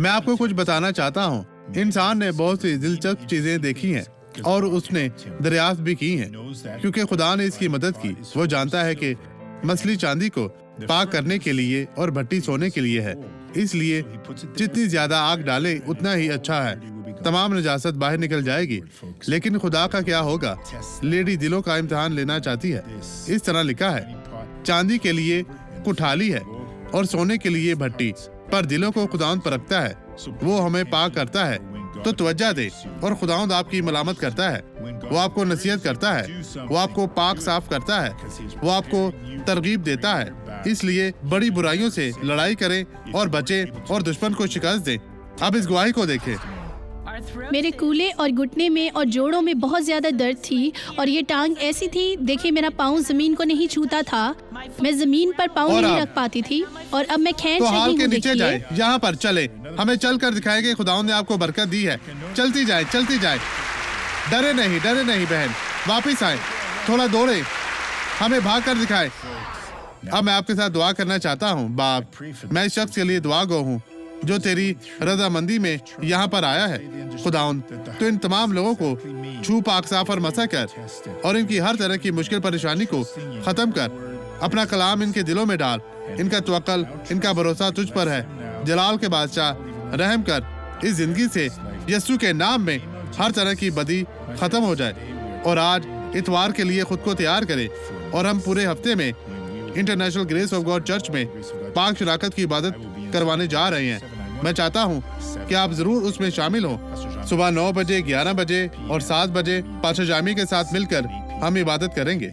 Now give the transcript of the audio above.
मैं आपको कुछ बताना चाहता हूँ। इंसान ने बहुत सी दिलचस्प चीजें देखी हैं और उसने दरियाफ्त भी की हैं, क्योंकि खुदा ने इसकी मदद की। वो जानता है कि मछली चांदी को पाक करने के लिए और भट्टी सोने के लिए है, इसलिए जितनी ज्यादा आग डाले उतना ही अच्छा है। तमाम नजासत बाहर निकल जाएगी। लेकिन खुदा का क्या होगा? लेडी दिलों का इम्तिहान लेना चाहती है। इस तरह लिखा है, चांदी के लिए कुठाली है और सोने के लिए भट्टी, पर दिलों को खुदावंद परखता है। वो हमें पाक करता है, तो तवज्जो दे। और खुदावंद आपकी मलामत करता है, वो आपको नसीहत करता है, वो आपको पाक साफ करता है, वो आपको तरगीब देता है। इसलिए बड़ी बुराइयों से लड़ाई करें और बचें और दुश्मन को शिकस्त दें। अब इस गवाही को देखें। मेरे कूल्हे और घुटने में और जोड़ों में बहुत ज्यादा दर्द थी और ये टांग ऐसी थी, देखिए मेरा पाँव जमीन को नहीं छूता था। मैं जमीन पर पाँव नहीं रख पाती थी और अब मैं खींच तो रही हाल हूँ। के नीचे जाए, यहाँ पर चले। हमें चल कर दिखाए कि खुदावंद ने आपको बरकत दी है। चलती जाए, चलती जाए। डरे नहीं बहन, वापिस आए, थोड़ा दौड़े, हमें भाग कर दिखाए। अब मैं आपके साथ दुआ करना चाहता हूँ। बाप, मैं इस शख्स के लिए दुआ गो हूँ जो तेरी रजामंदी में यहाँ पर आया है। खुदावंद, तो इन तमाम लोगों को छू, पाक, साफ और मसा कर और इनकी हर तरह की मुश्किल परेशानी को खत्म कर। अपना कलाम इनके दिलों में डाल। इनका तवक्कल, इनका भरोसा तुझ पर है। जलाल के बादशाह, रहम कर। इस जिंदगी से यीशु के नाम में हर तरह की बदी खत्म हो जाए। और आज इतवार के लिए खुद को तैयार करें और हम पूरे हफ्ते में international grace of God church में पाक शराकत की इबादत करवाने जा रहे हैं। मैं चाहता हूँ कि आप जरूर उसमें शामिल हों। सुबह 9 बजे, 11 बजे और 7 बजे पास्टर जामी के साथ मिलकर हम इबादत करेंगे।